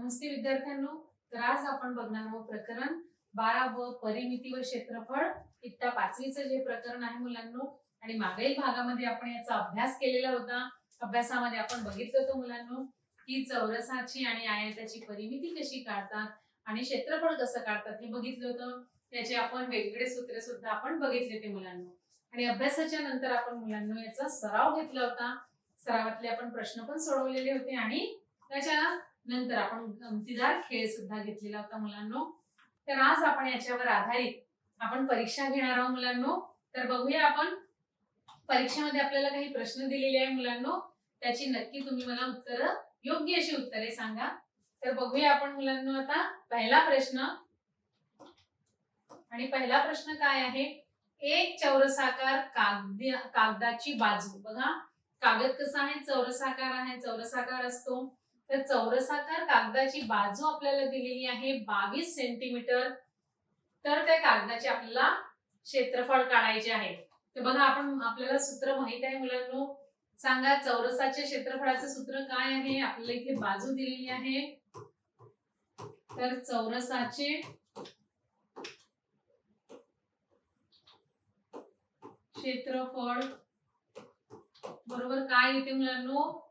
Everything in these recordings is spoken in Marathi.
नमस्ते विद्यार्थ्यांनो, तर आज आपण बघणार आहोत प्रकरण 12 व परिमिती व क्षेत्रफळ इत्ता 5वीचं जे प्रकरण आहे मुलांनो. आणि मागील भागामध्ये आपण याचा अभ्यास केलेला होता. अभ्यासामध्ये आपण बघितलं होतं मुलांनो की चौरसाची आणि आयताची परिमिती कशी काढतात आणि क्षेत्रफळ कसं काढतात हे बघितलं होतं. त्याचे आपण वेगवेगळे सूत्र सुद्धा आपण बघितले ते मुलांनो. आणि अभ्यासाच्या नंतर आपण मुलांनो याचा सराव घेतला होता. सरावातले आपण प्रश्न पण सोडवलेले होते आणि त्याच्या नंतर आपण गमतीदार खेळ सुद्धा घेतलेला होता मुलांनो. तर आज आपण याच्यावर आधारित आपण परीक्षा घेणार आहोत मुलांनो. तर बघूया आपण परीक्षेमध्ये आपल्याला काही प्रश्न दिलेले आहे मुलांनो, त्याची नक्की तुम्ही मला योग्य अशी उत्तरे सांगा. तर बघूया आपण मुलांनो आता पहिला प्रश्न. आणि पहिला प्रश्न काय आहे, एक चौरसाकार कागदाची बाजू. बघा कागद कसा आहे, चौरसाकार आहे, चौरसाकार असतो. तर चौरसाकार कागदाची बाजू आपल्याला दिलेली आहे 22 सेंटीमीटर. तर त्या कागदाचे आपल्याला क्षेत्रफळ काढायचे आहे. तर बघा आपल्याला सूत्र माहित आहे मुलांनो. सांगा चौरसाच्या क्षेत्रफळाचं सूत्र काय आहे. आपल्याला इथे बाजू दिलेली आहे. तर चौरसाचे क्षेत्रफळ बरोबर काय येते मुलांनो,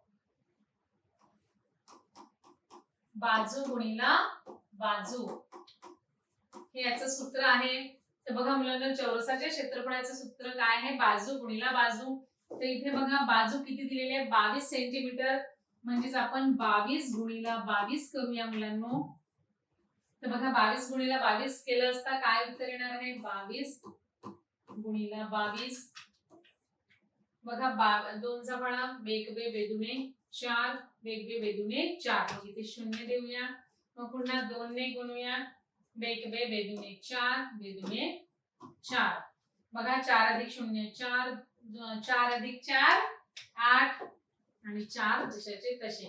बाजू गुणिला बाजू, हे याचं सूत्र आहे. तर बघा मुलांना चौरसाच्या क्षेत्रफळाचं सूत्र काय आहे, बाजू गुणिला बाजू. तर इथे बघा बाजू किती दिलेली आहे, 22 सेंटीमीटर. म्हणजेच आपण 22 गुणिला 22 करूया मुलांनो. तर बघा 22 गुणिला 22 केलं असता काय उत्तर येणार आहे, 22 गुणिला 22. बघा 2 चा फळा बेकबे बेदुने 4, बेकबे बेदुने 4. मग इथे 0 देऊया. मग पुन्हा 2 ने गुणूया, बेकबे बेदुने 4, बेदुने 4. बघा 4 अधिक 0 4, 4 अधिक 4 8 आणि 4 जशाचे तसे.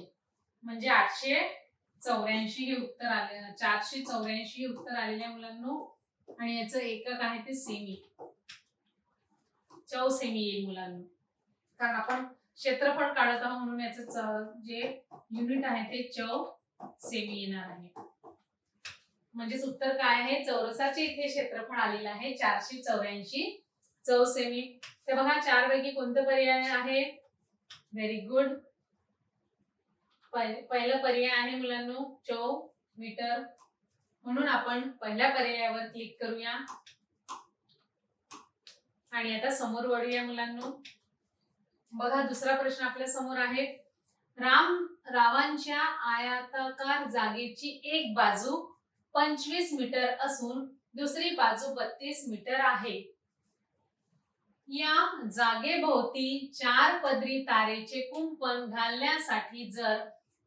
म्हणजे 884 हे उत्तर आले. 484 हे उत्तर आलेले आहे मुलांनो. आणि याचं एकक आहे ते सेमी, चौसेमी येईल मुलांनो. कारण आपण क्षेत्रफळ काढत आहोत म्हणून याचं जे युनिट आहे ते चौसेमी येणार आहे. म्हणजे उत्तर काय आहे, चौरसाचे इथे क्षेत्रफळ आलेलं आहे 484 चौसेमी. तर बघा 4 पैकी कोणतं पर्याय आहे, व्हेरी गुड. पहिला पर्याय आहे मुलांनो मीटर. म्हणून आपण पहिल्या पर्यायावर क्लिक करूया. आणि आता समोर वळूया मुलांनो. बघा दुसरा प्रश्न आपल्या समोर आहे. रावांच्या आयताकार जागेची एक बाजू 25 मीटर असून दुसरी बाजू 32 मीटर आहे. या जागेभोवती 4 पदरी तारेचे कुंपण घालण्यासाठी जर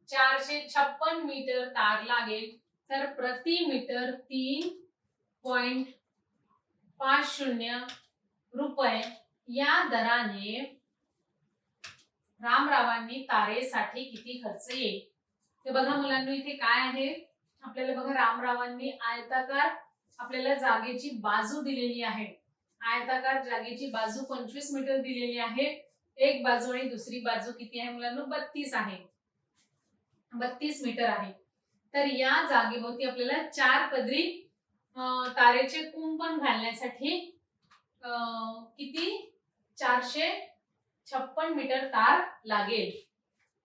456 मीटर तार लागेल तर प्रति मीटर 3.50 रुपये या दराने रामरावांनी तारेसाठी किती खर्च येईल. ते बघा मुलांनो इथे काय आहे, आपल्याला बघा रामरावांनी आयताकार आपल्याला जागेची बाजू दिलेली आहे. आयताकार जागेची बाजू 25 मीटर दिलेली आहे. एक बाजू आणि दुसरी बाजू किती आहे मुलांनो, 32 आहे, 32 मीटर आहे. तर या जागेभोवती आपल्याला 4 पदरी तारेचे कुंपण घालण्यासाठी किती 456 मीटर तार लागेल.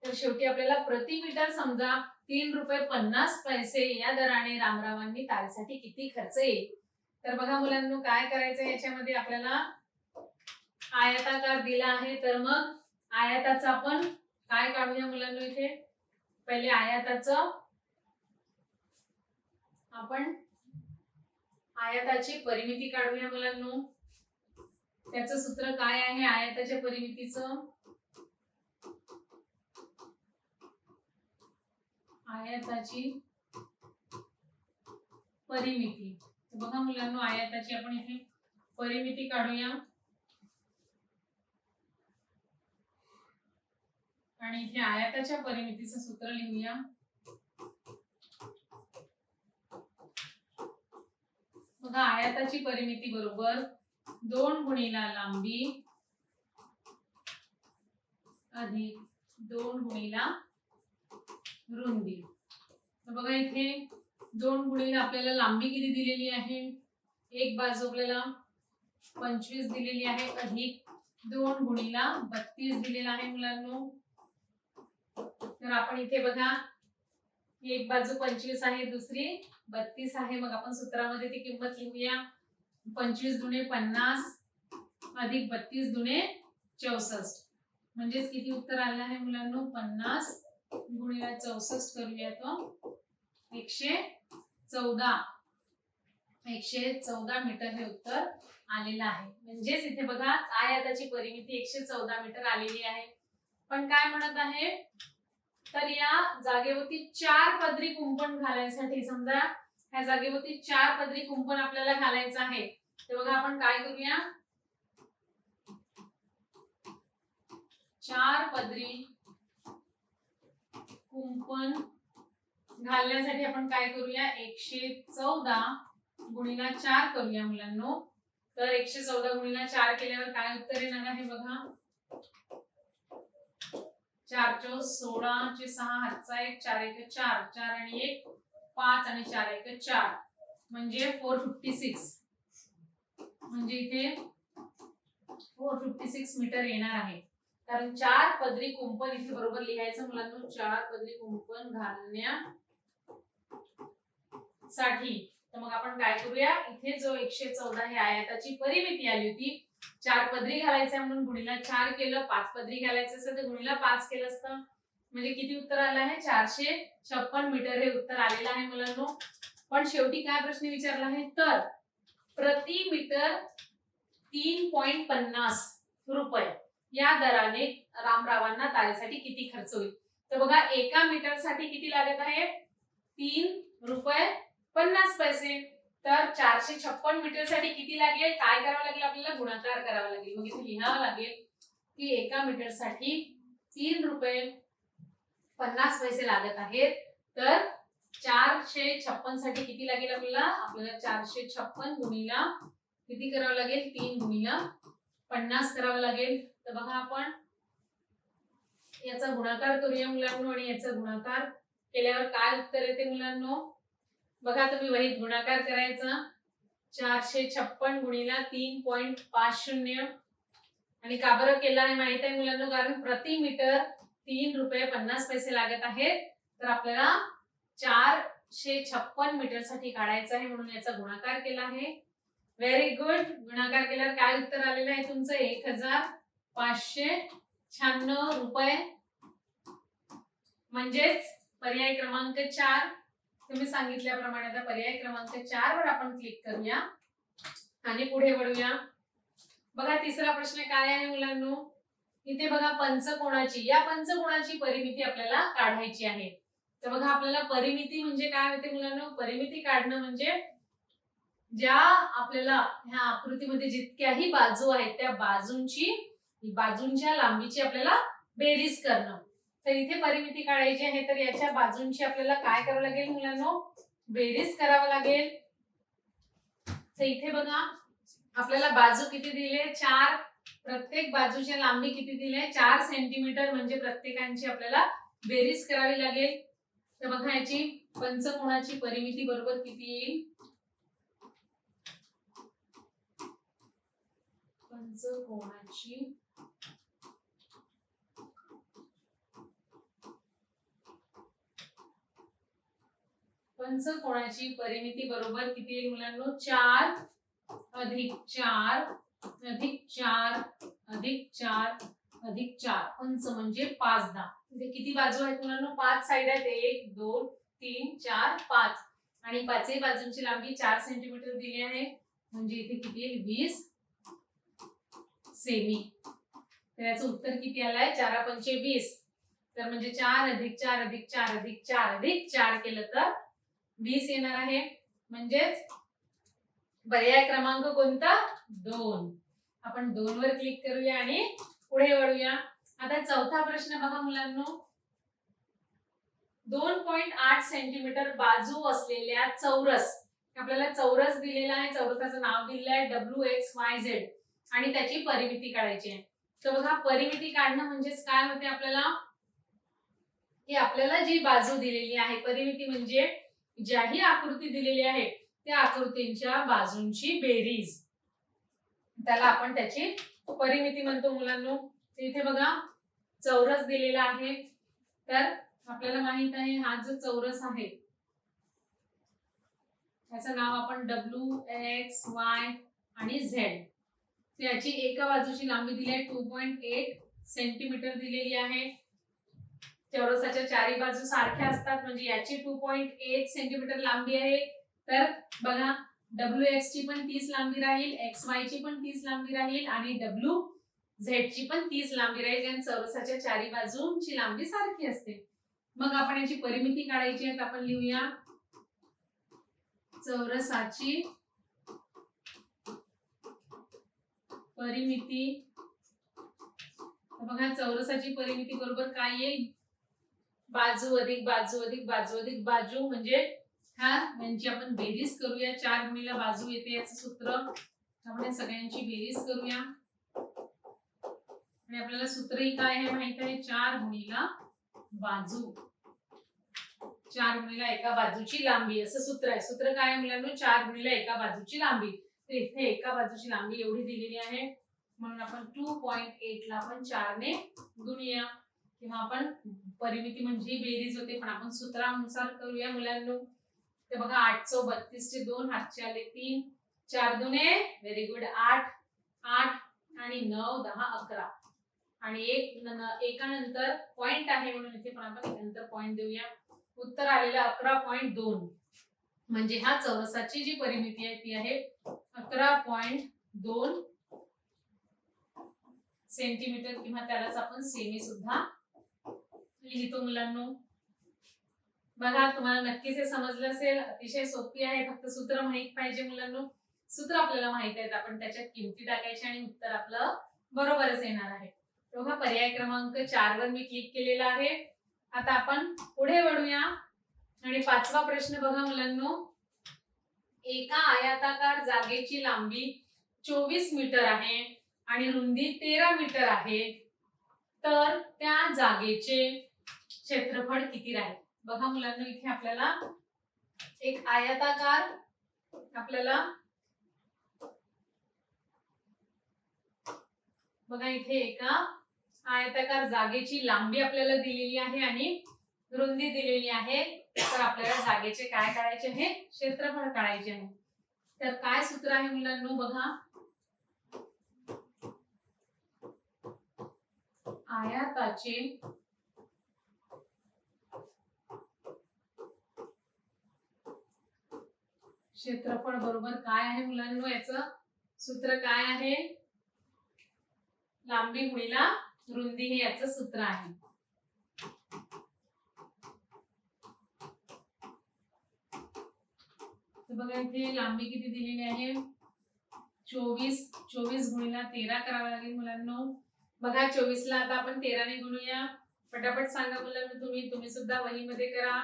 तर शेवटी आपल्याला प्रति मीटर समजा 3.50 या दराने रामरावांनी तारेसाठी किती खर्च येईल. तर बघा मुलांनो काय करायचं, याच्यामध्ये आपल्याला आयताकार दिला आहे. तर मग आयताचा आपण काय काढूया मुलांनो. इथे पहिले आयताचं आपण आयताची परिमिती काढूया मुलांनो. त्याचं सूत्र काय आहे आयताच्या परिमितीचं, आयताची परिमिती. बघा मुलांनो आयताची आपण इथे परिमिती काढूया. आणि इथे आयताच्या परिमितीचं सूत्र लिहूया. बघा आयताची परिमिती बरोबर 2 गुणिला लांबी अधिक 2 गुणिला रुंदी तर बघा इथे 2 गुणिले आपल्याला लांबी किती दिलेली आहे, एक बाजू आपल्याला 25 दिलेली आहे अधिक 2 गुणिला 32 दिलेला आहे मुलांनो. तर आपण इथे बघा एक बाजू 25 आहे, दुसरी 32 आहे. मग आपण सूत्रामध्ये ती किंमत लिहूया. 25 दुणे 50 अधिक 32 दुणे 64 म्हणजेच किती उत्तर आलं आहे मुलांनो, 50 गुणिले 64 करूया तो 114 मीटर हे उत्तर आलेलं आहे. म्हणजेच इथे बघा आयताची परिमिती 114 मीटर आलेली आहे. पण काय म्हणत आहे, तर या जागेवरती 4 पदरी कुंपण घालायसाठी, समजा ह्या जागेवरती 4 पदरी कुंपण आपल्याला घालायचं आहे. तर बघा आपण काय करूया, 4 पदरी कुंपण घालण्यासाठी आपण काय करूया, 114 गुणिला 4 करूया मुलांनो. तर 114 गुणिला 4 केल्यावर काय उत्तर येणार आहे बघा, 4 चौक 16 चे 6 हातचा 1 4 1 4 4 आणि 1 5 आणि 4 1 4 म्हणजे 456. म्हणजे इथे 456 मीटर येणार आहे. कारण 4 पदरी कुंपण इथे बरोबर लिहायचं मुलांनो. 4 पदरी कुंपण घालण्यासाठी तर मग आपण काय करूया, इथे जो 114 हे आयताची परिमिती आली होती, 4 पदरी घालायचं म्हणून गुणिला 4 केलं, 5 पदरी घालायचं असेल तर गुणिला 5 केलं असतं. म्हणजे किती उत्तर आलं आहे, 456 मीटर हे उत्तर आलेलं आहे मुलांनो. पण शेवटी काय प्रश्न विचारला आहे, तर प्रति मीटर 3.50 रुपये या दराने रामरावांना तारेसाठी किती खर्च होईल. तर बघा एका मीटर साठी किती लागत आहे, 3 रुपये 50 पैसे. तर 456 मीटर साठी किती लागेल, काय करावं लागेल आपल्याला, गुणाकार करावा लागेल. मग इथे लिहावं लागेल की एका मीटर साठी 3 रुपये 50 पैसे लागत आहेत. तर 456 साठी किती लागेल आपल्याला 456 गुणिला किती करावं लागेल, 3 गुणिला 50 करावं लागेल. तर बघा आपण याचा गुणाकार करूया मुलांनो, आणि याचा गुणाकार केल्यावर काय उत्तर येते मुलांनो, बघा तुम्ही वहीत गुणाकार करायचा. 456 गुणिला 3.50 आणि का बरं केला आहे माहित आहे मुलांनो, कारण प्रति मीटर 3 रुपये 50 पैसे लागत आहेत. तर आपल्याला 456 मीटर साठी काढायचं आहे म्हणून याचा गुणाकार केला आहे. Very good. गुणाकार केल्यावर काय उत्तर आलेलं आहे तुमचं, 1596 रुपये. म्हणजेच पर्याय क्रमांक 4 तुम्ही सांगितल्याप्रमाणे आता पर्याय क्रमांक 4 वर आपण क्लिक करूया आणि पुढे वळूया. बघा तिसरा प्रश्न काय आहे मुलांनो, इथे बघा पंचकोणाची, या पंचकोणाची परिमिती आपल्याला काढायची आहे. तर बघा आपल्याला परिमिती म्हणजे काय होते मुलांनो, परिमिती काढणं म्हणजे ज्या आपल्याला ह्या आकृतीमध्ये जितक्याही बाजू आहेत त्या बाजूंच्या लांबीची आपल्याला बेरीज करणं. तर इथे परिमिती काढायची आहे, तर याच्या बाजूंची आपल्याला काय करावं लागेल मुलांनो, बेरीज करावं लागेल. तर इथे बघा आपल्याला बाजू किती दिले, 4. प्रत्येक बाजूच्या लांबी किती दिले, 4 सेंटीमीटर. म्हणजे प्रत्येकांची आपल्याला बेरीज करावी लागेल. तर बघा याची पंचकोणाची परिमिती बरोबर किती येईल, पंचकोणाची परिमिती बरोबर किती येईल मुलांनो, 4 अधिक 4 अधिक 4 अधिक 4 अधिक 4. पंच म्हणजे 5 10. म्हणजे किती बाजू आहेत मुलांनो, 5 साइड आहेत, 1 2 3 4 5 आणि पाचही बाजूंची लांबी 4 सेंटीमीटर दिली आहे. म्हणजे इथे किती येईल, 20 सेमी. तर याचं उत्तर किती आलंय, 4 पंचे 20. तर म्हणजे 4 अधिक 4 अधिक 4 अधिक 4 अधिक 4 केलं तर 20 येणार आहे. म्हणजेच पर्याय क्रमांक कोणता, 2. आपण 2 वर क्लिक करूया आणि पुढे वळूया. आता चौथा प्रश्न बघा मुलांनो, 2.8 सेंटीमीटर बाजू असलेल्या चौरस, आपल्याला चौरस दिलेला आहे, चौरसाचं नाव दिलेलं आहे WXYZ आणि त्याची परिमिती काढायची आहे. तर बघा परिमिती काढणं म्हणजेच काय होते, आपल्याला की आपल्याला जी बाजू दिलेली आहे, परिमिती म्हणजे ज्याही आकृती दिलेली आहे त्या आकृतींच्या बाजूंची बेरीज, त्याला आपण त्याची परिमिती म्हणतो मुलांनो. इथे बघा चौरस दिलेला आहे, तर आपल्याला माहित आहे हा जो चौरस आहे याचं नाव आपण W, X, Y आणि Z. याची एका बाजूची लांबी दिली आहे 2.8 सेंटीमीटर दिलेली आहे. चौरसाच्या चारी बाजू सारख्या असतात म्हणजे याची 2.8 सेंटीमीटर लांबी आहे. तर बघा WX ची पण 30 लांबी राहील, XY ची पण 30 लांबी राहील आणि WZ ची पण 30 लांबी राहील, कारण चौरसाच्या चारी बाजूंची लांबी सारखी असते. मग आपण याची परिमिती काढायची आहे, तर आपण लिहूया चौरसाची परिमिती. बघा चौरसाची परिमिती बरोबर काय येईल, बाजू अधिक बाजू अधिक बाजू अधिक बाजू, म्हणजे हा यांची आपण बेरीज करूया. 4 गुणिला बाजू येते याचं सूत्र, आपण या सगळ्यांची बेरीज करूया आणि आपल्याला सूत्रही काय आहे माहित आहे, 4 गुणिला बाजू, 4 गुणिला एका बाजूची लांबी असं सूत्र आहे. सूत्र काय आहे मुलांनो, 4 गुणिला एका बाजूची लांबी. तर इथे एका बाजूची लांबी एवढी दिलेली आहे म्हणून आपण 2.8 ला आपण 4 ने गुणूया, किंवा आपण परिमिती म्हणजे बेरीज होते पण आपण सूत्रानुसार करूया मुलांनो. ते बघा 8 चौ 32 चे 2, हातचे आले 3, 4 दुने व्हेरी गुड 8, 8 आणि 9 10 11 आणि एका नंतर पॉइंट आहे म्हणून इथे पण आपण एक नंतर पॉइंट देऊया. उत्तर आलेलं 11.2, म्हणजे हा चौरसाची जी परिमिती आहे ती आहे 11.2 सेंटीमीटर, किंवा त्यालाच आपण सेमी सुद्धा लिहितो मुलांनो. बघा तुम्हाला नक्कीच हे समजलं असेल, अतिशय सोपी आहे, फक्त सूत्र माहित पाहिजे मुलांनो. सूत्र आपल्याला माहित आहेत, आपण त्याच्यात किमती टाकायच्या आणि उत्तर आपलं बरोबरच येणार आहे. बघा पर्याय क्रमांक 4 वर मी क्लिक केलेला आहे. आता आपण पुढे वळूया आणि 5वा प्रश्न बघा मुलांनो. एका आयताकार जागेची लांबी 24 मीटर आहे आणि रुंदी 13 मीटर आहे, तर त्या जागेचे क्षेत्रफळ किती राहील. बघा मुलांनो इथे आपल्याला एक आयताकार, आपल्याला बघा इथे एका आयताकार जागेची लांबी आपल्याला दिलेली आहे आणि रुंदी दिलेली आहे, तर आपल्याला जागेचे काय काढायचे आहे, क्षेत्रफळ काढायचे आहे. तर काय सूत्र आहे मुलांनो, बघा आयताचे क्षेत्रफळ बरोबर काय आहे मुलांनो, याचं सूत्र काय आहे, लांबी गुणिला रुंदी हे याचं सूत्र आहे. तर बघा इथे लांबी किती दिलेली आहे 24, 24 गुणिला 13 करावं लागेल मुलांनो. बघा 24 ला आता आपण 13 ने गुणूया. पटापट सांगा मुलांनो, तुम्ही सुद्धा वहीमध्ये करा.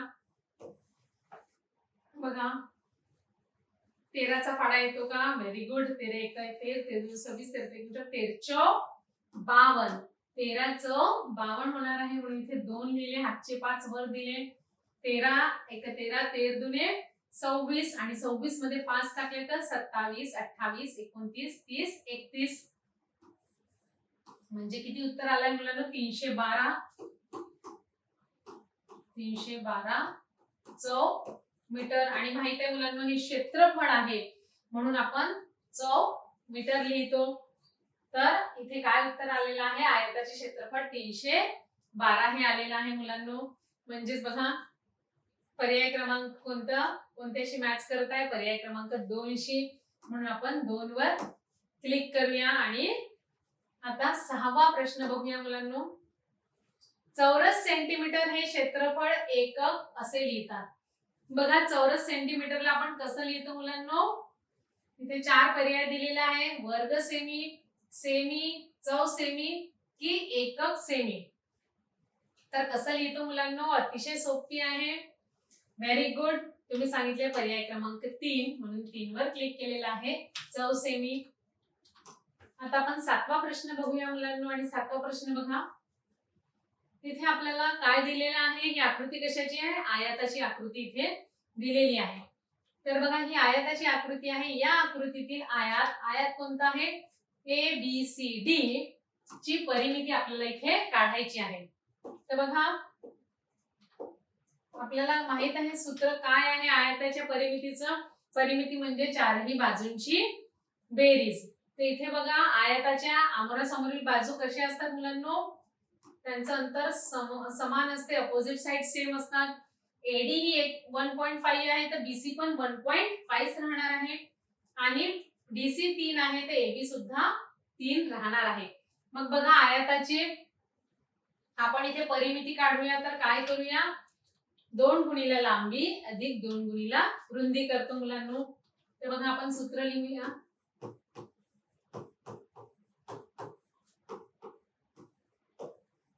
बघा 13 चा फाडा येतो का, व्हेरी गुड. 13 1 13, 13 26, 13 13 52, 13 52 होणार आहे म्हणून इथे 2 लिहिले, हातचे 5 वर दिले. 13 1 13, 13 दुने 26 आणि 26 मध्ये 5 टाकले तर 27 28 29 30 31, म्हणजे किती उत्तर आलंय मुलांनो, 312 चौ मीटर. आणि माहित आहे मुलांनो हे क्षेत्रफळ आहे म्हणून आपण चौ मीटर लिहितो. तर इथे काय उत्तर आलेलं आहे, आयताचे क्षेत्रफळ 312 हे आलेलं आहे मुलांनो. म्हणजेच बघा पर्याय क्रमांक कोणत्याशी मॅच करत आहे, पर्याय क्रमांक 2 शी, म्हणून आपण 2 वर क्लिक करूया. आणि आता 6वा प्रश्न बघूया मुलांनो. चौरस सेंटीमीटर हे क्षेत्रफळ एकक असे लिहितात. बघा चौरस सेंटीमीटरला आपण कसं लिहितो मुलांनो, इथे 4 पर्याय दिलेले आहे, वर्ग सेमी, सेमी, चौ सेमी की एकक सेमी. तर कसं लिहितो मुलांनो, अतिशय सोपी आहे. व्हेरी गुड, तुम्ही सांगितले पर्याय क्रमांक 3 म्हणून 3 वर क्लिक केलेला आहे, चौ सेमी. आता आपण 7वा प्रश्न बघूया मुलांनो. आणि 7वा प्रश्न बघा, तिथे आपल्याला काय दिलेलं आहे, ही आकृती कशाची आहे, आयताची आकृती इथे दिलेली आहे. तर बघा ही आयताची आकृती आहे. या आकृतीतील आयत कोणता आहे, ABCD ची परिमिती आपल्याला इथे काढायची आहे. तर बघा आपल्याला माहित आहे सूत्र काय आहे आयताच्या परिमितीचं, परिमिती म्हणजे चारही बाजूंची बेरीज. तर इथे बघा आयताच्या आमोरासमोरील बाजू कशा असतात मुलांनो, त्यांचं अंतर समान असते, अपोजिट साइड सेम असतात. AD ही 1.5 आहे तर BC पण 1.5 राहणार आहे आणि DC 3 आहे तर AB सुद्धा 3 राहणार आहे. मग बघा आयताचे आपण इथे परिमिती काढूया. तर काय करूया, 2 गुणिले लांबी अधिक 2 गुणिले रुंदी करतो मुलांनो. तर बघा आपण सूत्र लिहूया.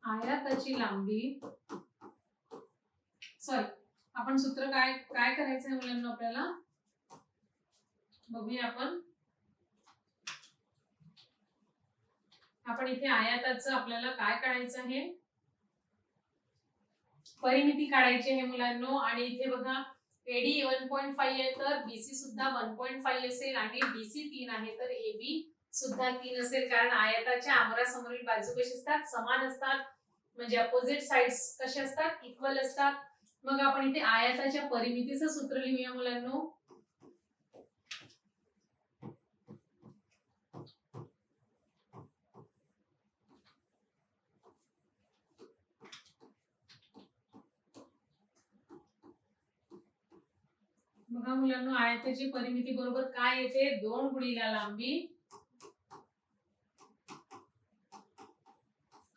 आयताची लांबी आपण सूत्र काय करायचं आहे मुलांना, आपल्याला बघूया. आपण इथे आयताचं आपल्याला काय काढायचं आहे, परिमिती काढायची आहे मुलांनो. आणि इथे बघा AD 1.5 आहे तर BC सुद्धा 1.5 असेल आणि DC 3 आहे तर AB सुद्धा 3 असेल, कारण आयताच्या आमोरासमोरील बाजू कशी असतात, समान असतात, म्हणजे अपोजिट साइड्स कशा असतात, इक्वल असतात. मग आपण इथे आयताच्या परिमितीचं सूत्र लिहूया मुलांनो. बघा मुलांनो आयताची परिमिती बरोबर काय येते, 2 गुणिले लांबी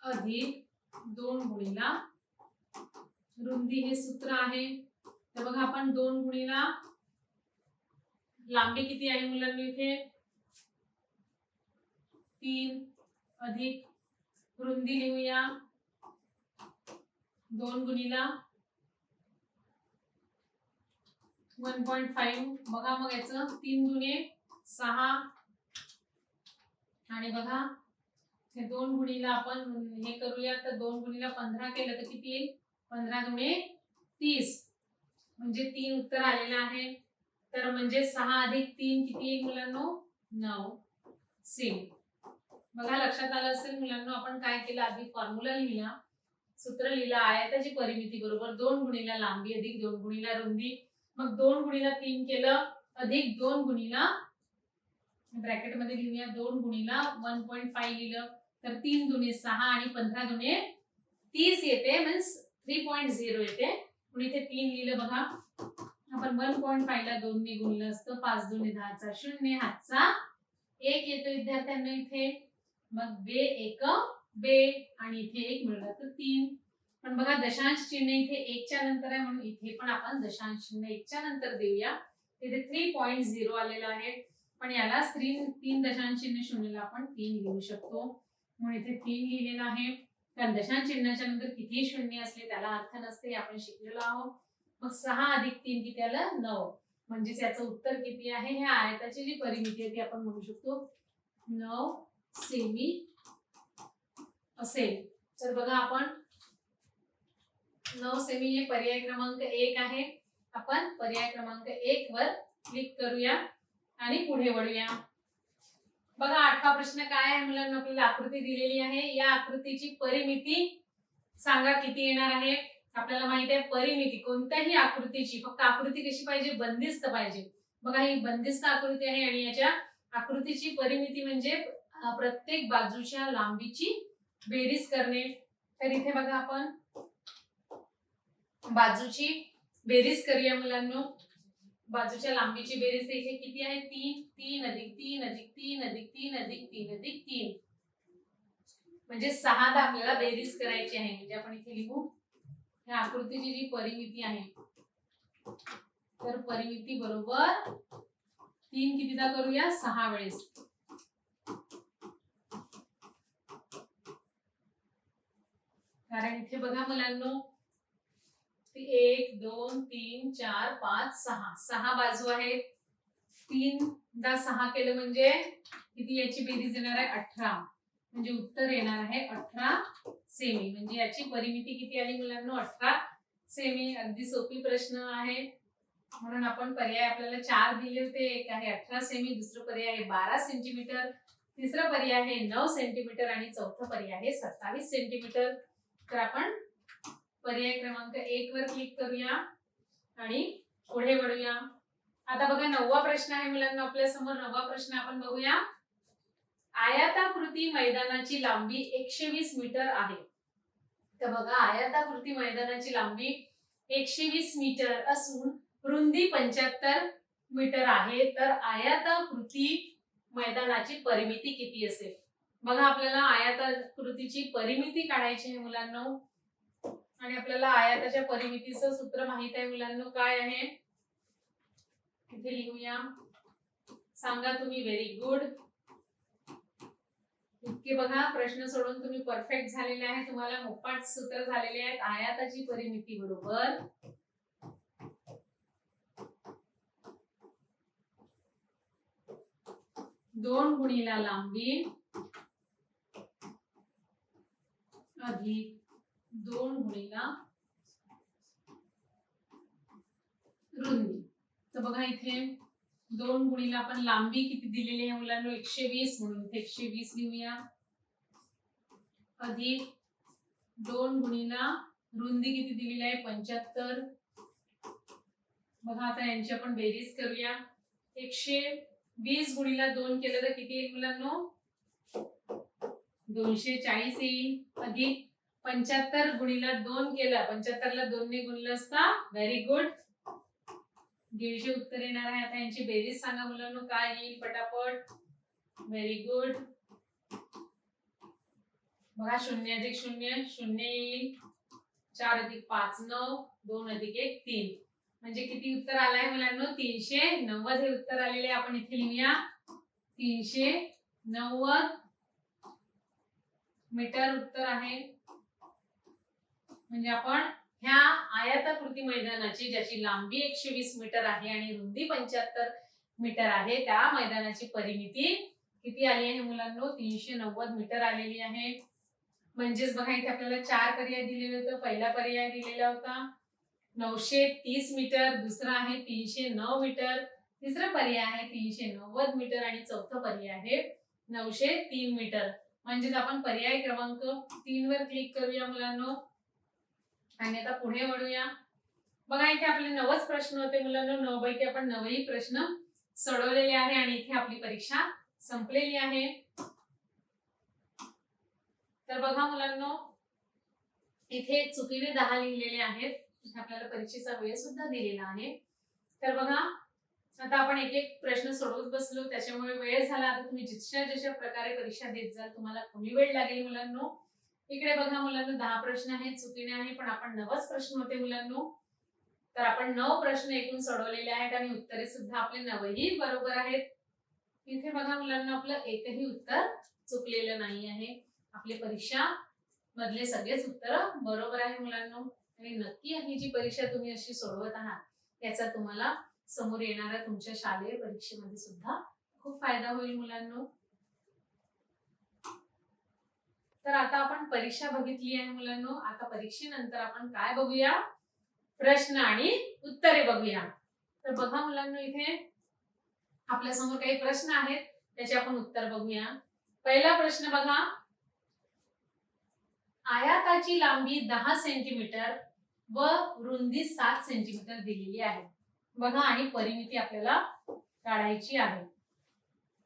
अधिक 2 गुणिले रुंदी हे सूत्र आहे. तर बघा आपण 2 गुणिले लांबी किती आहे मुलांनो, इथे 3 अधिक रुंदी लिहूया 2 गुणिले 1.5. बघा मग याचं 3 दुणे 6 आणि बघा हे 2 गुणिले आपण हे करूया तर 2 गुणिले 15 केलं तर किती येईल, 15 दुणे 30, म्हणजे 3 उत्तर आलेलं आहे. तर म्हणजे 6 अधिक 3 किती येईल मुलांनो, 9 सेम. बघा लक्षात आलं असेल मुलांनो, आपण काय केलं, आधी फॉर्म्युला लिहिला, सूत्र लिहिलं, आयताची परिमिती बरोबर 2 गुणिले लांबी अधिक 2 गुणिले रुंदी. मग 2 गुणिले 3 केलं अधिक 2 गुणिले ब्रॅकेट मध्ये लिहूया 2 गुणिले 1.5 लिहिलं तर 3 दुणे 6 आणि 15 दुणे 30 येते, मीन्स 3.0 येते. म्हणून इथे 3 लिहिलं. बघा आपण 1.5 ला 2 ने गुणलं असतं, 5 दुणे 10 चा 0, हातचा 1 येतो विद्यार्थ्यांना इथे. मग बे 1 बे आणि इथे 1 मिळालं तर 3. पण बघा दशांश चिन्ह इथे 1 च्या नंतर आहे म्हणून इथे पण आपण दशांश चिन्ह 1 च्या नंतर देऊया. इथे 3.0 आलेला आहे, पण याला 3 दशांश चिन्ह 0 ला आपण 3 लिहू शकतो, म्हणून इथे 3 लिहिलेलं आहे. कारण दशांश चिन्हाच्या नंतर किती शून्य असले त्याला अर्थ नसते, आपण शिकलेलो आहोत. मग 6 अधिक 3 किती आलं, 9, म्हणजे याचं उत्तर किती आहे, ह्या आयताची जी परिमिती आहे ती आपण म्हणू शकतो 9 सेमी असेल. तर बघा आपण 9 सेमी हे पर्याय क्रमांक 1 आहे. आपण पर्याय क्रमांक 1 वर क्लिक करूया आणि पुढे वळूया. बघा 8वा प्रश्न काय आहे मुलांना, आपल्याला आकृती दिलेली आहे, या आकृतीची परिमिती सांगा किती येणार आहे. आपल्याला माहिती आहे परिमिती कोणत्याही आकृतीची, फक्त आकृती कशी पाहिजे, बंदिस्त पाहिजे. बघा ही बंदिस्त आकृती आहे आणि याच्या आकृतीची परिमिती म्हणजे प्रत्येक बाजूच्या लांबीची बेरीज करणे. तर इथे बघा आपण बाजूची बेरीज करूया मुलांनो. बाजूच्या लांबीची बेरीज इथे किती आहे, 3, 3 अधिक 3 अधिक 3 अधिक 3 अधिक 3 अधिक 3, म्हणजे 6 दा आपल्याला बेरीज करायची आहे. म्हणजे आपण इथे लिहू ह्या आकृतीची जी परिमिती आहे, तर परिमिती बरोबर 3 कितीदा करूया, 6 वेळेस. कारण इथे बघा मुलांनो 1 2 3 4 5 6 6 बाजू आहेत. 3 दा 6 केलं म्हणजे किती याची बेरीज येणार आहे, 18. म्हणजे उत्तर येणार आहे 18 सेमी. म्हणजे याची परिमिती किती आली मुलांनो? 18 सेमी. अगदी सोपी प्रश्न आहे. म्हणून आपण पर्याय आपल्याला 4 दिले होते. एक आहे 18 सेमी, दुसरं पर्याय आहे 12 सेंटीमीटर, तिसरं पर्याय आहे 9 सेंटीमीटर आणि चौथं पर्याय आहे 27 सेंटीमीटर. तर आपण पर्याय क्रमांक 1 वर क्लिक करूया आणि पुढे वळूया. आता बघा 9वा प्रश्न आहे मुलांना आपल्या समोर. 9वा प्रश्न आपण बघूया. आयताकृती मैदानाची लांबी 120 मीटर आहे. तर बघा आयताकृती मैदानाची लांबी 120 मीटर असून रुंदी 75 मीटर आहे. तर आयताकृती मैदानाची परिमिती किती असेल? बघा आपल्याला आयताकृतीची परिमिती काढायची आहे मुलांनो. आणि आपल्याला आयताच्या परिमितीचं सूत्र माहित आहे मुलांनो. काय आहे इथे लिहूया. सांगा तुम्ही. Very good. इतके बघा प्रश्न सोडून तुम्ही परफेक्ट झालेले आहे. तुम्हाला मोपाट सूत्र झालेले आहेत. आयताची परिमिती बरोबर 2 गुणिला लांबी अधिक 2 गुणिला रुंदी. तर बघा इथे 2 गुणिला आपण लांबी किती दिलेली आहे मुलांना? 120. म्हणून इथे 120 लिहूया. अधिक 2 गुणिला रुंदी किती दिलेली आहे? 75. बघा आता यांची आपण बेरीज करूया. 120 गुणिला 2 केलं तर किती येईल मुलांनो? 240 येईल. अधिक 75 गुणिला 2 केलं, 75 ला 2 ने गुणलं असता. Very good. 150 उत्तर येणार आहे. आता यांची बेरीज सांगा मुलांनो. काय येईल पटापट? Very good. बघा 0 अधिक 0 0 येईल. 4 अधिक 5 9, 2 अधिक 1 3. म्हणजे किती उत्तर आलंय मुलांनो? 390 हे उत्तर आलेले. आपण इथे लिहूया 390 मीटर उत्तर आहे. म्हणजे आपण ह्या आयताकृती मैदानाची, ज्याची लांबी 120 मीटर आहे आणि रुंदी 75 मीटर आहे, त्या मैदानाची परिमिती किती आली आहे मुलांनो? 390 मीटर आलेली आहे. म्हणजेच बघा इथे आपल्याला 4 पर्याय दिलेले होते. पहिला पर्याय दिलेला होता 930 मीटर, दुसरा आहे 309 मीटर, तिसरा पर्याय आहे 390 मीटर आणि चौथा पर्याय आहे 903 मीटर. म्हणजेच आपण पर्याय क्रमांक 3 वर क्लिक करूया मुलांनो आणि आता पुढे वळूया. बघा इथे आपले 9च प्रश्न होते मुलांनो. 9 पैकी आपण 9ही प्रश्न सोडवलेले आहे आणि इथे आपली परीक्षा संपलेली आहे. तर बघा मुलांनो इथे चुकीने 10 लिहिलेले आहेत. आपल्याला परीक्षेचा वेळ सुद्धा दिलेला आहे. तर बघा आता आपण एक एक प्रश्न सोडवत बसलो, त्याच्यामुळे वेळ झाला. आता तुम्ही जशा प्रकारे परीक्षा देत जाल तुम्हाला कमी वेळ लागेल मुलांनो. इकडे बघा मुलांनो 10 प्रश्न आहेत, चुकीने आहे, पण आपण 9च प्रश्न होते मुलांनो. तर आपण 9 प्रश्न एकूण सोडवलेले आहेत आणि उत्तरे सुद्धा आपले 9ही बरोबर आहेत. इथे बघा मुलांना आपलं एकही उत्तर चुकलेलं नाही आहे. आपली परीक्षा मधले सगळेच उत्तर बरोबर आहे मुलांनो. आणि नक्की ही जी परीक्षा तुम्ही अशी सोडवत आहात याचा तुम्हाला समोर येणाऱ्या तुमच्या शालेय परीक्षेमध्ये सुद्धा खूप फायदा होईल मुलांनो. तर आता आपण परीक्षा बघितली आहे मुलांनो. आता परीक्षेनंतर आपण काय बघूया? प्रश्न आणि उत्तरे बघूया. तर बघा मुलांनो इथे आपल्या समोर काही प्रश्न आहेत, त्याचे आपण उत्तर बघूया. पहिला प्रश्न बघा. आयताची लांबी 10 सेंटीमीटर व रुंदी 7 सेंटीमीटर दिलेली आहे. बघा आणि परिमिती आपल्याला काढायची आहे.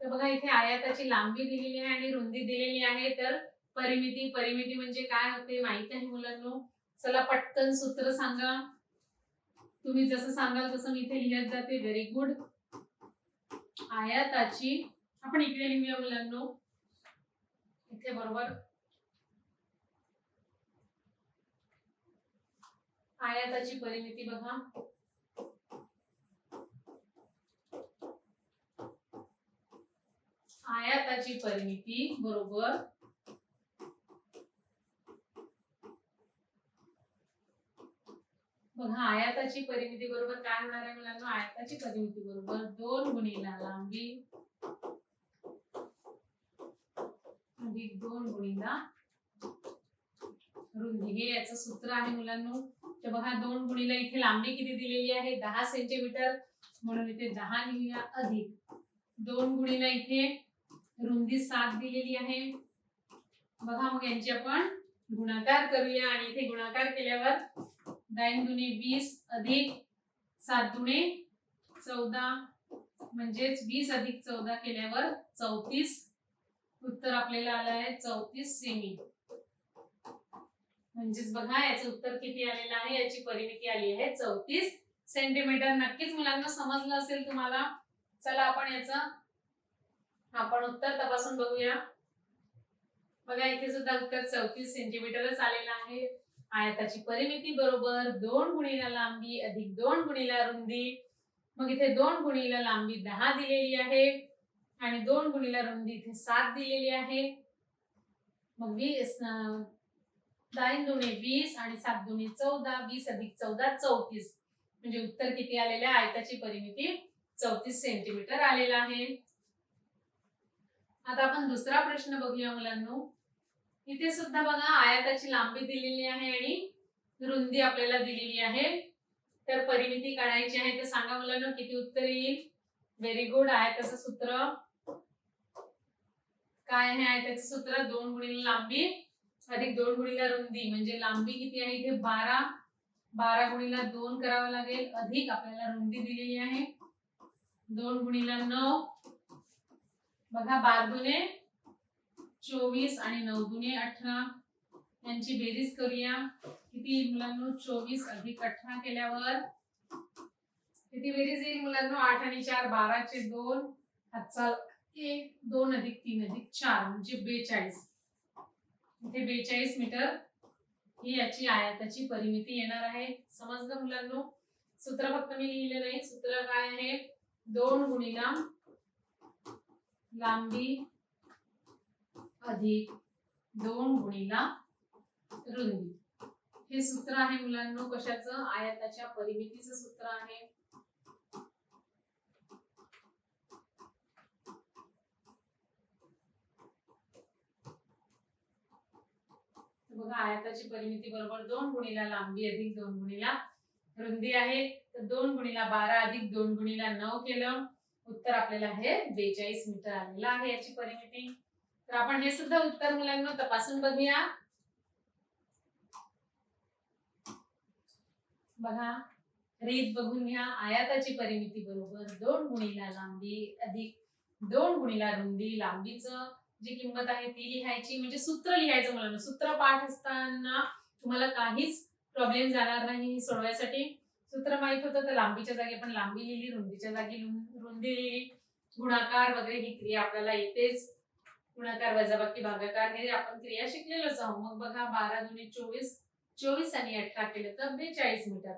तर बघा इथे आयताची लांबी दिलेली आहे आणि रुंदी दिलेली आहे. तर परिमिती म्हणजे काय होते माहित आहे मुलांनो. चला पटकन सूत्र सांगा. तुम्ही जसं सांगाल तसं मी इथे लिहत जाते. Very good. आयताची आपण इकडे लिहूया मुलांनो. इथे बरोबर आयताची परिमिती बघा. आयताची परिमिती बरोबर बघा आयताची परिमिती बरोबर काय होणार आहे मुलांनो? आयताची परिमिती बरोबर 2 गुणिला लांबी अधिक 2 गुणिला रुंदी, हे याचं सूत्र आहे मुलांनो. तर बघा 2 गुणिला इथे लांबी किती दिलेली आहे 10 सेंटीमीटर, म्हणून इथे 10 लिहूया, अधिक 2 गुणिला इथे रुंदी 7 दिलेली आहे. बघा मग यांची आपण गुणाकार करूया आणि इथे गुणाकार केल्यावर 9 दुणे 20 अधिक 7 दुणे 14, म्हणजेच 20 अधिक 14 केल्यावर 34. उत्तर आपल्याला आलं आहे 34 सेमी. म्हणजेच बघा याचं उत्तर किती आलेलं आहे, याची परिमिती आली आहे 34 सेंटीमीटर. नक्कीच मुलांना समजलं असेल तुम्हाला. चला आपण याचं उत्तर तपासून बघूया. बघा इथे सुद्धा उत्तर 34 सेंटीमीटरच आलेलं आहे. आयताची परिमिती बरोबर 2 गुणिला लांबी अधिक 2 गुणिला रुंदी. मग इथे 2 गुणिला लांबी 10 दिलेली आहे आणि 2 गुणिला रुंदी इथे 7 दिलेली आहे. मग 9 दुणे 20 आणि 7 दुणे 14, 20 अधिक 14 34. म्हणजे उत्तर किती आलेले आहे, आयताची परिमिती 34 सेंटीमीटर आलेला आहे. आता आपण दुसरा प्रश्न बघूया मुलांनो. इथे सुद्धा बघा आयताची लांबी दिलेली आहे आणि रुंदी आपल्याला दिलेली आहे. तर परिमिती काढायची आहे. तर सांगा मुलांनो किती उत्तर येईल. Very good. आयताचं सूत्र काय आहे, आयताचं सूत्र 2 गुणिले लांबी अधिक 2 गुणिले रुंदी. म्हणजे लांबी किती आहे इथे 12, 12 गुणिले 2 करावं लागेल, अधिक आपल्याला रुंदी दिलेली आहे 2 गुणिले 9. बघा 12 दुणे 24 आणि 9 दुणे 18. यांची बेरीज करूया. किती मुलांनो 24 अधिक 18 केल्यावर किती बेरीज येईल मुलांनो. 8 आणि 4 12 चे 2, हातचा 1, 2 अधिक 3 अधिक 4 म्हणजे 42. इथे 42 मीटर ही याची आयताची परिमिती येणार आहे. समजलं मुलांनो. सूत्र फक्त मी लिहिले नाही. सूत्र काय आहे 2 गुणिला लांबी अधिक 2 गुणिला रुंदी. हे सूत्र आहे मुलांनो कशाचं, आयताच्या परिमितीचं सूत्र आहे. बघा आयताची परिमिती बरोबर 2 गुणिला लांबी अधिक 2 गुणिला रुंदी आहे. तर 2 गुणिला 12 अधिक 2 गुणिला 9 केलं, उत्तर आपल्याला हे 42 मीटर आलेलं आहे याची परिमिती. तर आपण हे सुद्धा उत्तर मुलांना तपासून बघूया. बघा रीत बघून घ्या. आयताची परिमिती बरोबर 2 गुणिला लांबी अधिक 2 गुणिला रुंदी. लांबीचं जी किंमत आहे ती लिहायची, म्हणजे सूत्र लिहायचं मुलांना. सूत्र पाठ असताना तुम्हाला काहीच प्रॉब्लेम जाणार नाही सोडवायसाठी. सूत्र माहित होतं तर लांबीच्या जागी आपण लांबी लिहिली, रुंदीच्या जागी रुंदी लिहिली. गुणाकार वगैरे ही क्रिया आपल्याला येतेच. गुणाकार वजाबाकी भागाकार हे आपण क्रिया शिकलेलोच आहोत. मग बघा 12 दुणे 24, 24 आणि 18 केलं तर 42 मीटर.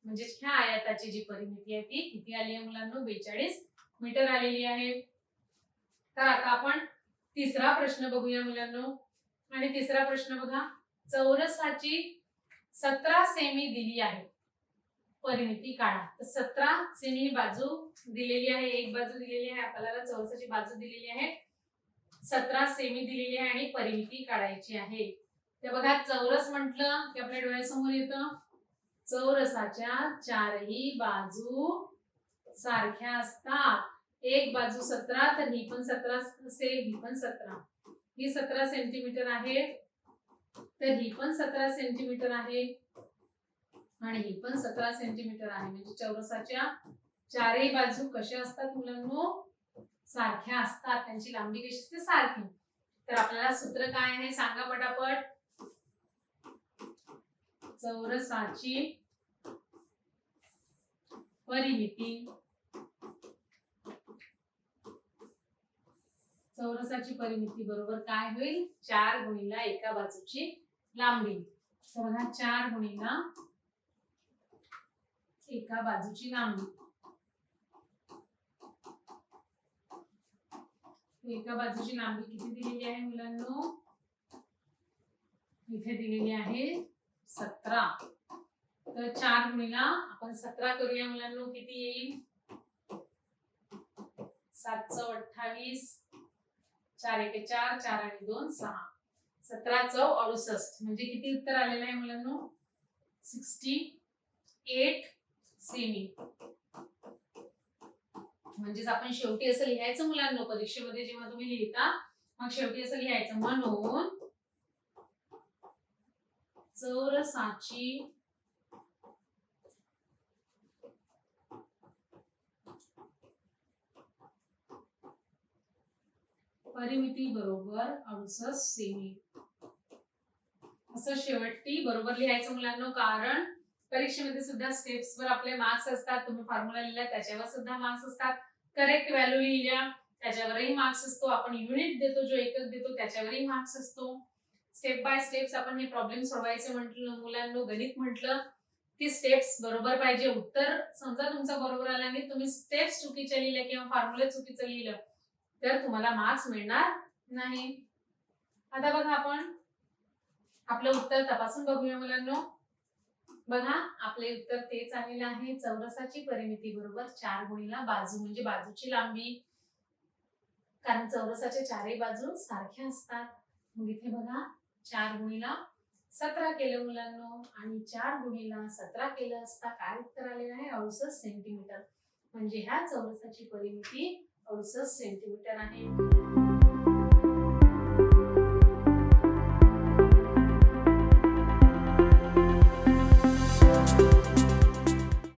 म्हणजे ह्या आयताची जी परिमिती आहे ती किती आली आहे मुलांनो 42 मीटर आलेली आहे. तर आता आपण तिसरा प्रश्न बघूया मुलांनो. आणि तिसरा प्रश्न बघा, चौरसाची 17 सेमी दिली आहे, परिमिती काढा. तर 17 सेमी बाजू दिलेली आहे, एक बाजू दिलेली आहे आपल्याला, चौरसाची बाजू दिलेली आहे 17 सेमी दिलेली आहे आणि परिमिती काढायची आहे. तर बघा चौरस म्हटलं की आपल्या डोळ्यासमोर येतं चौरसाच्या चारही बाजू सारख्या असतात. एक बाजू 17 तर ही पण 17 असेल, ही पण 17. ही 17 सेंटीमीटर आहे तर ही पण 17 सेंटीमीटर आहे आणि ही पण 17 सेंटीमीटर आहे. म्हणजे चौरसाच्या चारही बाजू कशा असतात मुलांनो सारख्या असतात. त्यांची लांबी कशी असते सारखी. तर आपल्याला सूत्र काय आहे सांगा पटापट. चौरसाची परिमिती, चौरसाची परिमिती बरोबर काय होईल 4 गुणिला एका बाजूची लांबी. तर बघा 4 गुणिला एका बाजूची लांबी. एका बाजूची लांबी किती दिलेली आहे मुलांनो, इथे दिलेली आहे 17. तर 4 गुणिला आपण 17 करूया मुलांनो, किती येईल 7 × 28 4 एके 4, 4 आणि 2 6, 17 चौ 68. म्हणजे किती उत्तर आलेलं आहे मुलांनो? 68 सेमी. म्हणजेच आपण शेवटी असं लिहायचं मुलांनो, परीक्षेमध्ये जेव्हा तुम्ही लिहिता मग शेवटी असं लिहायचं, म्हणून चौरसाची परिमिती बरोबर 68 सेमी. असं शेवटी बरोबर लिहायचं मुलांनो, कारण परीक्षेमध्ये सुद्धा स्टेप्सवर आपले मार्क्स असतात. तुम्ही फॉर्म्युला लिहिला त्याच्यावर सुद्धा मार्क्स असतात, करेक्ट व्हॅल्यू लिहिल्या त्याच्यावरही मार्क्स असतो, आपण युनिट देतो जो एकक देतो त्याच्यावरही मार्क्स असतो. स्टेप बाय स्टेप्स आपण हे प्रॉब्लेम सोडवायचे म्हटलं मुलांनो, गणित म्हटलं ती स्टेप्स बरोबर पाहिजे. उत्तर समजा तुमचं बरोबर आलं आणि तुम्ही स्टेप्स चुकीच्या लिहिल्या किंवा फॉर्म्युला चुकीचं लिहिलं तर तुम्हाला मार्क्स मिळणार नाही. आता बघा आपण आपलं उत्तर तपासून बघूया मुलांनो. बघा आपले उत्तर तेच आलेलं आहे, चौरसाची परिमिती बरोबर 4 गुणिला बाजू म्हणजे बाजूची लांबी, कारण चौरसाच्या चारही बाजू सारख्या असतात. मग इथे बघा 4 गुणिला 17 केलं मुलांनो, आणि 4 गुणिला 17 केलं असता काय उत्तर आलेलं आहे? 68 सेंटीमीटर. म्हणजे ह्या चौरसाची परिमिती 68 सेंटीमीटर आहे.